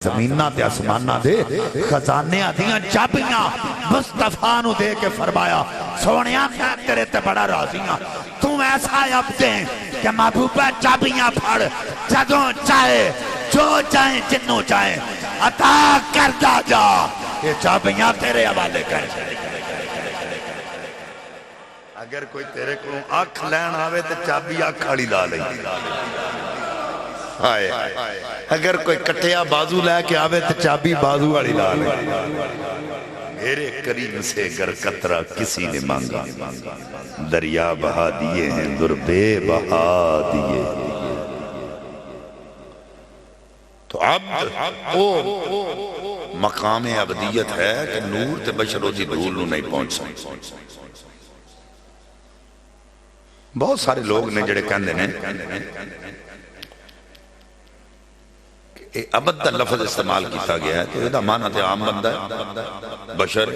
زمینہ تے آسمانہ دے خزانے دیاں چابیاں مصطفیٰ نو دے کے فرمایا سونیاں میں تیرے تے بڑا راضیاں تم ایسا عبد ہیں کہ محبوبہ چابیاں پھڑ جدوں چاہے جو چاہیں جنوں چاہیں عطا کردہ جا یہ چابیاں تیرے حوالے کر اگر کوئی تیرے کو آنکھ لین آوے تو چابی آنکھ کھڑی لا لیں اگر کوئی کٹیا بازو لے کے آوے تو چابی بازو والی لا لے میرے کریم سے گر قطرہ کسی نے مانگا دریا بہا دیے ہیں دربے بہا دیے تو عبد وہ مقام عبدیت ہے کہ نور تے بشرو دی دھول نہیں پہنچ سکتے بہت سارے لوگ نے جڑے کہندے نے عبد دا لفظ استعمال کیتا گیا ہے تو یہ دا معنی تے عام بندہ ہے بشر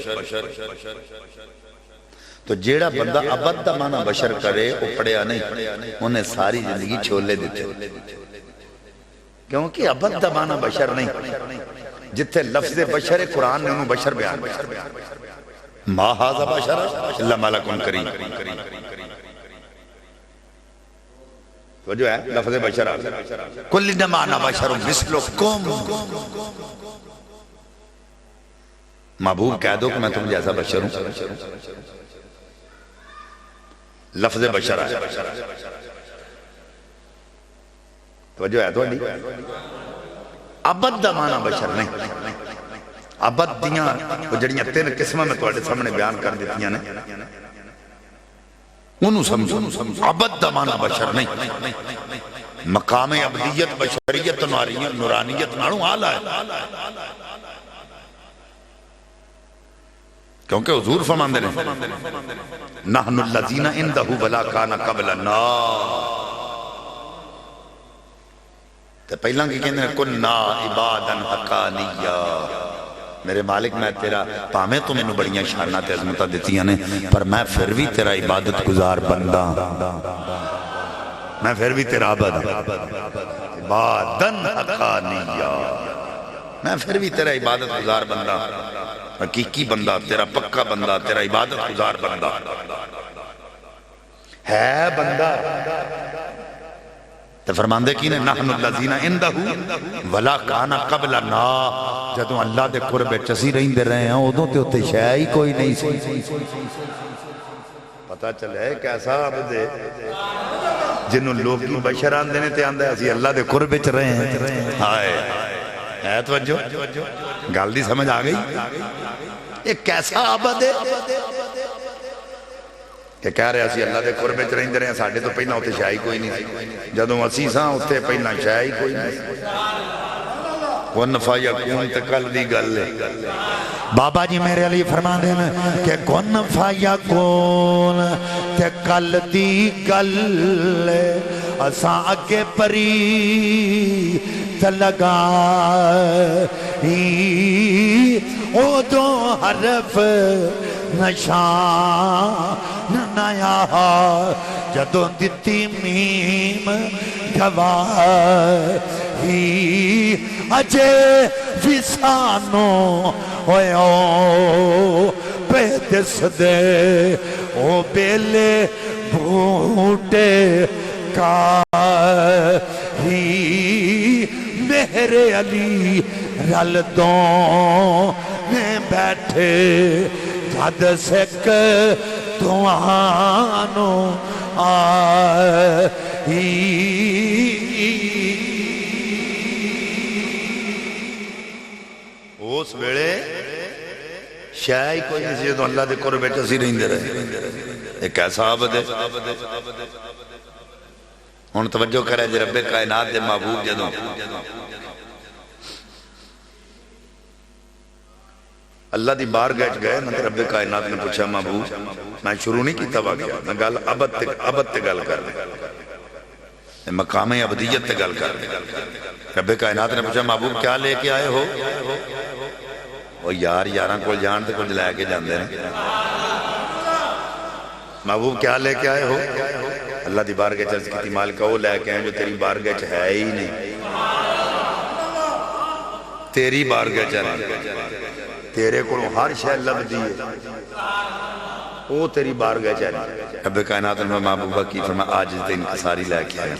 تو جیڑا بندہ عبد دا معنی بشر کرے وہ پڑیا نہیں انہیں ساری زندگی چھولے دیتے کیونکہ عبد دا معنی بشر نہیں جتھے لفظ بشر قرآن نے انہوں بشر بیان ما ھذا بشر اللہ ملکن کریم تو جو ہے لفظ بشر کل نمانا بشر مثلکم محبوب کہہ دو کہ میں تم جیسا بشر ہوں لفظ بشر ہے تو جو ہے تو عبد دا معنی بشر نہیں عبد دیاں وہ جڑیاں تین قسمہ میں توڑے سامنے بیان کر دیتیاں نے انہوں سمجھو عبد دا معنی بشر نہیں مقام عبدیت بشریت نورانیت ناروں آلہ ہے کیونکہ حضور فرماندے نے نحن الذین اندہ ولا کان قبلنا تو پہلا کی کہنے کننا عبادا حقانیہ میرے مالک میں تیرا پامیں تو میں نے بڑیاں شانات عظمتہ دیتی ہیں پر میں پھر بھی تیرا عبادت گزار بندہ میں پھر بھی تیرا عبد عبادن حقانیہ میں پھر بھی تیرا عبادت گزار بندہ حقیقی بندہ تیرا پکا بندہ تیرا عبادت گزار بندہ ہے بندہ تو فرماندے کی نے نحن اللذین اندہو ولا کانا قبلنا جدوں اللہ دے قربے چسی رہیں دے رہے ہیں ادھوں تے ہوتے شاہ ہی کوئی نہیں سی پتہ چلے کیسا عبد ہے جنہوں لوگ کی بشر آن دینے تے آندے اسی اللہ دے قربے چ رہے ہیں ہائے ہے توجہ گال دی سمجھ آ گئی یہ کیسا عبد ہے کہ کہہ رہے اسی اللہ دے قربے چ رہندے رہے ساڈے تو پہلا اوتے شاہی کوئی نہیں جدوں اسی ساں اوتے پہلا شاہی کوئی نہیں کن فیکون تے کل دی گل ہے بابا جی میرے علی فرما دینا کہ کن فیکون تے کل دی گل ہے اساں اگے پری تے لگا او دو حرف نشان نیا جدوں دتی میم گواہی اجے وسانو ہوئے او پہ دس دے او بیلے بھوٹے کاہی میرے علی رلدوں میں بیٹھے جد سک دعانو آئی اس ویڑے شاہی کوئی نہیں سی تو اللہ دے قربے چسی رہیں دے رہے ایک ایسا عبد ہے ان توجہ کرے جی رب کائنات دے محبوب جدوں اللہ دی بار گئے گئے میں رب کائنات نے پوچھا محبوب میں شروع نہیں کیتا واقعہ میں گل عبد تے گل کر دے مقام عبدیت تے گل کر دے رب کائنات نے پوچھا محبوب کیا لے کے آئے ہو وہ یار یاراں کو جان تے کچھ لے کے جاندے ہیں محبوب کیا لے کے آئے ہو اللہ دی بارگاہ چرز کی مالکہ وہ لے کے ہیں جو تیری بارگاہ چ ہے ہی نہیں تیری بارگاہ چاہیے تیرے کو ہر شے لبدی ہے وہ تیری بارگاہ چاہیے رب کائنات نے محبوبہ کی فرما عاجز تے انکساری لے کے آیا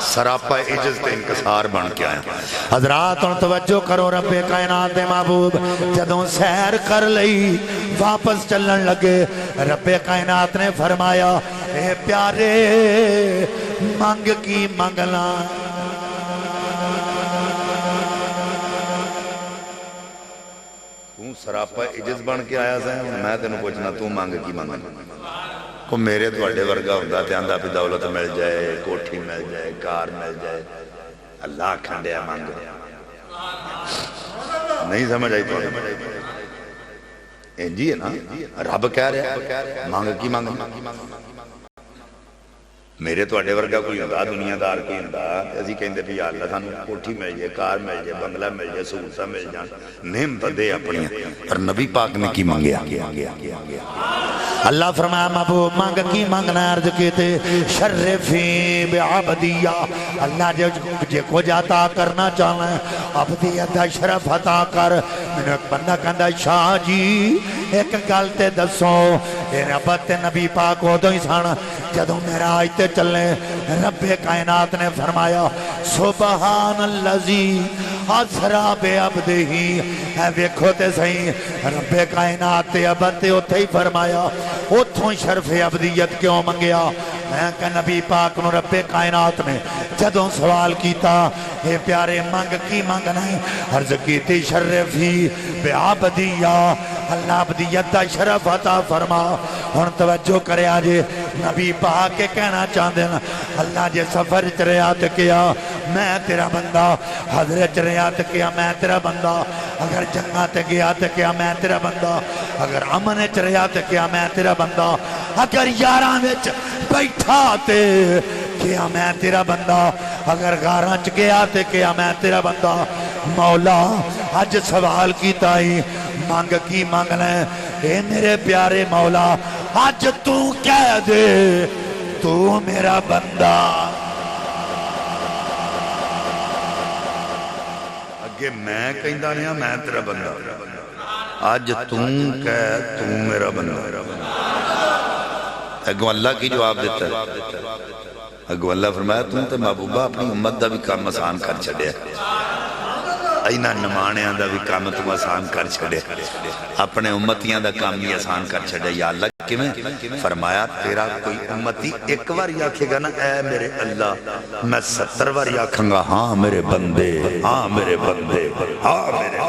سراپا عجز تے انکسار بن کے آیا حضرات ان توجہ کرو رب کائنات دے محبوب جدوں سیر کر لئی واپس چلن لگے رب کائنات نے فرمایا اے پیارے مانگ کی مانگنا سراپا عجز بن کے آیا سا میں تینوں پوچھنا تو مانگ کی مانگنا کو میرے تواڈے ورگا ہوندا تے آندا پی دولت مل جائے کوٹھی مل جائے کار مل جائے اللہ کھانڈیا مانگ نہیں سمجھ آئی تو جی ہے نا رب کہہ رہا مانگ کی مانگنا میرے تواڈے ورگا کوئی ہوندا دنیا دار کوئی ہوندا اسی کہندے بھی یا اللہ سانوں کوٹھی مل جائے کار مل جائے بنگلہ مل جائے سہولتاں مل جان نعمت دے اپنی پر نبی پاک نے کی مانگیا اللہ فرمایا محبوب مانگ کی مانگنا عرض کیتے شرفی بعبدیہ اللہ جے کو جاتا کرنا چاہنا ہے عبدیت دا شرف عطا کر میں ایک بندہ کہندا شاہ جی ایک گلتے دسو اے ربت نبی پاک ہو دو ہی سانا جدوں میرا آئیتے چلنے رب کائنات نے فرمایا سبحان اللذی اسرا بے عبدہی اے ویکھو تے صحیح رب کائنات تے عبد تے اتھے ہی فرمایا اتھوں شرف عبدیت کیوں منگیا میں کہ نبی پاک نو رب کائنات نے جدوں سوال کیتا اے پیارے مانگ کی مانگنا ہے عرض کیتی شرفی بے عبدیہ اللہ عبدیت دا شرف عطا فرما ہن توجہ کرے آجے نبی پاک کے کہنا چاہتے ہیں اللہ جے سفر چریات کیا میں تیرا بندہ حضرت چریات کیا میں تیرا بندہ اگر جنگات گیات کیا میں تیرا بندہ اگر امن چریات کیا میں تیرا بندہ اگر یاران وچ بیٹھا تے کیا میں تیرا بندہ اگر غاران چ گیا تے کیا میں تیرا بندہ مولا آج سوال کی تائی مانگ کی مانگنا ہے اے میرے پیارے مولا آج تو کہہ دے تو میرا بندہ اگے میں کہندا نہیں میں تیرا بندہ آج تو کہہ تو میرا بندہ اگو اللہ کی جواب دیتا ہے اگو اللہ فرمایا تم تے محبوبہ اپنی امت دا بھی کام آسان کر چھڑے اینا نمانیاں دا بھی کام تم آسان کر چھڑے اپنے امتیاں دا کام بھی آسان کر چھڑے یا اللہ کیویں فرمایا تیرا کوئی امتی ایک بار آکھے گا نا اے میرے اللہ میں 70 بار آکھاں گا ہاں میرے بندے ہاں میرے بندے ہاں میرے